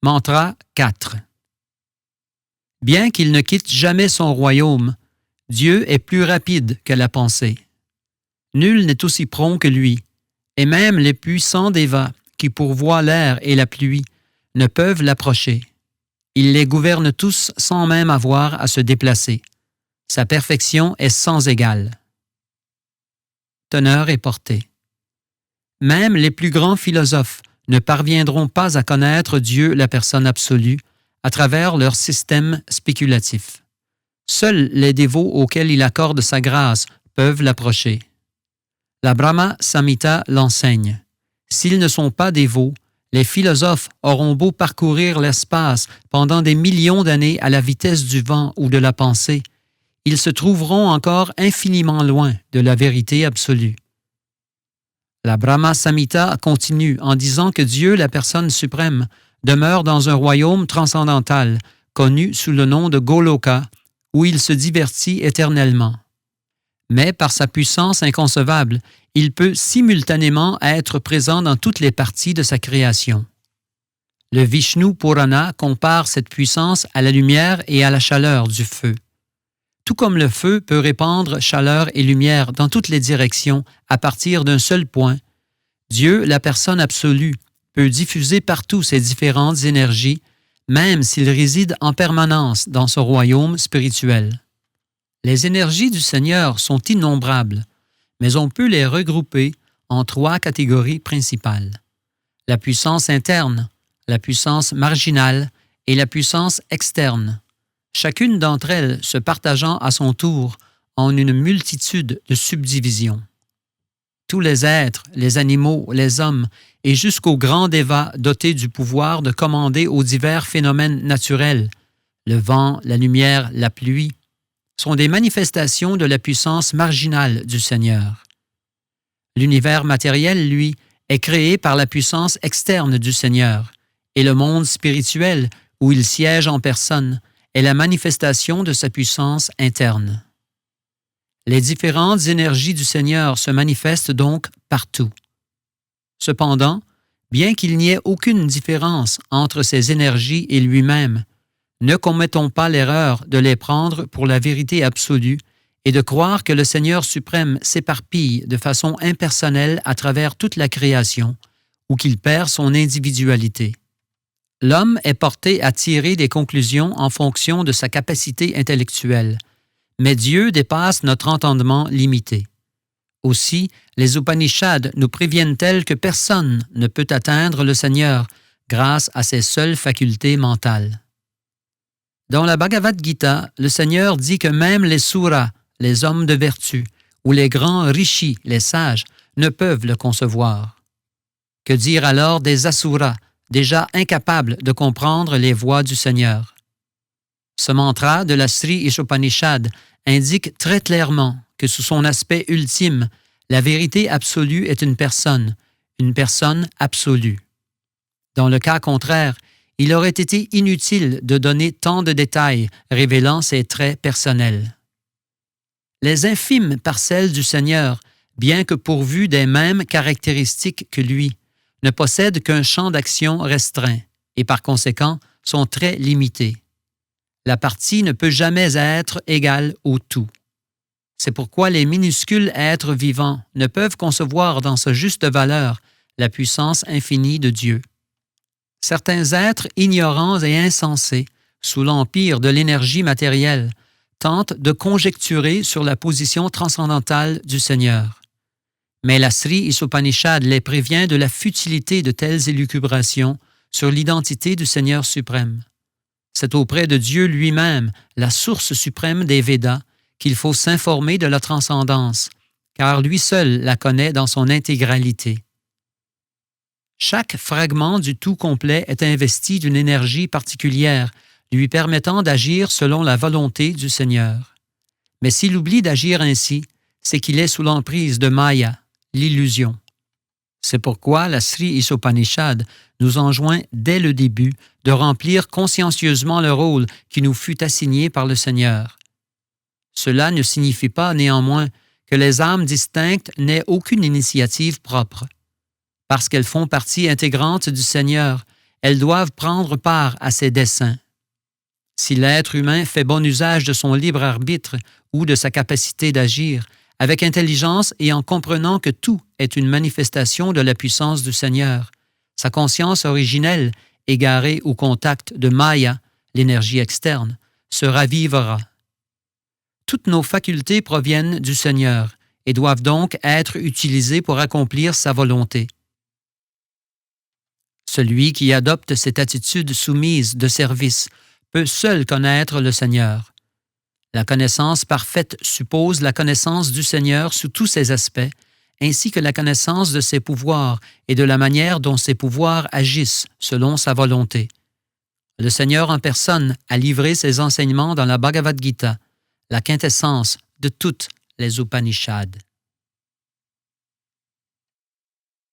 Mantra 4. Bien qu'il ne quitte jamais son royaume, Dieu est plus rapide que la pensée. Nul n'est aussi prompt que lui, et même les puissants dévas, qui pourvoient l'air et la pluie, ne peuvent l'approcher. Il les gouverne tous sans même avoir à se déplacer. Sa perfection est sans égale. Teneur et portée. Même les plus grands philosophes ne parviendront pas à connaître Dieu, la personne absolue, à travers leur système spéculatif. Seuls les dévots auxquels il accorde sa grâce peuvent l'approcher. La Brahma Samhita l'enseigne. S'ils ne sont pas dévots, les philosophes auront beau parcourir l'espace pendant des millions d'années à la vitesse du vent ou de la pensée, ils se trouveront encore infiniment loin de la vérité absolue. La Brahma Samhita continue en disant que Dieu, la personne suprême, demeure dans un royaume transcendantal, connu sous le nom de Goloka, où il se divertit éternellement. Mais par sa puissance inconcevable, il peut simultanément être présent dans toutes les parties de sa création. Le Vishnu Purana compare cette puissance à la lumière et à la chaleur du feu. Tout comme le feu peut répandre chaleur et lumière dans toutes les directions à partir d'un seul point, Dieu, la personne absolue, peut diffuser partout ses différentes énergies, même s'il réside en permanence dans ce royaume spirituel. Les énergies du Seigneur sont innombrables, mais on peut les regrouper en 3 catégories principales. La puissance interne, la puissance marginale et la puissance externe, chacune d'entre elles se partageant à son tour en une multitude de subdivisions. Tous les êtres, les animaux, les hommes et jusqu'aux grands dévas dotés du pouvoir de commander aux divers phénomènes naturels, le vent, la lumière, la pluie, sont des manifestations de la puissance marginale du Seigneur. L'univers matériel, lui, est créé par la puissance externe du Seigneur, et le monde spirituel, où il siège en personne, est la manifestation de sa puissance interne. Les différentes énergies du Seigneur se manifestent donc partout. Cependant, bien qu'il n'y ait aucune différence entre ces énergies et lui-même, ne commettons pas l'erreur de les prendre pour la vérité absolue et de croire que le Seigneur suprême s'éparpille de façon impersonnelle à travers toute la création ou qu'il perd son individualité. L'homme est porté à tirer des conclusions en fonction de sa capacité intellectuelle, mais Dieu dépasse notre entendement limité. Aussi, les Upanishads nous préviennent-elles que personne ne peut atteindre le Seigneur grâce à ses seules facultés mentales. Dans la Bhagavad Gita, le Seigneur dit que même les Suras, les hommes de vertu, ou les grands rishis, les sages, ne peuvent le concevoir. Que dire alors des Asuras, déjà incapables de comprendre les voies du Seigneur? Ce mantra de la Sri Ishopanishad indique très clairement que sous son aspect ultime, la vérité absolue est une personne absolue. Dans le cas contraire, il aurait été inutile de donner tant de détails révélant ses traits personnels. Les infimes parcelles du Seigneur, bien que pourvues des mêmes caractéristiques que lui, ne possèdent qu'un champ d'action restreint et par conséquent sont très limitées. La partie ne peut jamais être égale au tout. C'est pourquoi les minuscules êtres vivants ne peuvent concevoir dans sa juste valeur la puissance infinie de Dieu. Certains êtres ignorants et insensés, sous l'empire de l'énergie matérielle, tentent de conjecturer sur la position transcendantale du Seigneur. Mais la Sri Ishopanishad les prévient de la futilité de telles élucubrations sur l'identité du Seigneur suprême. C'est auprès de Dieu lui-même, la source suprême des Védas, qu'il faut s'informer de la transcendance, car lui seul la connaît dans son intégralité. Chaque fragment du tout complet est investi d'une énergie particulière, lui permettant d'agir selon la volonté du Seigneur. Mais s'il oublie d'agir ainsi, c'est qu'il est sous l'emprise de Maya, l'illusion. C'est pourquoi la Sri Ishopanishad nous enjoint dès le début de remplir consciencieusement le rôle qui nous fut assigné par le Seigneur. Cela ne signifie pas néanmoins que les âmes distinctes n'aient aucune initiative propre. Parce qu'elles font partie intégrante du Seigneur, elles doivent prendre part à ses desseins. Si l'être humain fait bon usage de son libre arbitre ou de sa capacité d'agir, avec intelligence et en comprenant que tout est une manifestation de la puissance du Seigneur, sa conscience originelle, égarée au contact de Maya, l'énergie externe, se ravivera. Toutes nos facultés proviennent du Seigneur et doivent donc être utilisées pour accomplir sa volonté. Celui qui adopte cette attitude soumise de service peut seul connaître le Seigneur. La connaissance parfaite suppose la connaissance du Seigneur sous tous ses aspects, ainsi que la connaissance de ses pouvoirs et de la manière dont ses pouvoirs agissent selon sa volonté. Le Seigneur en personne a livré ses enseignements dans la Bhagavad Gita, la quintessence de toutes les Upanishads.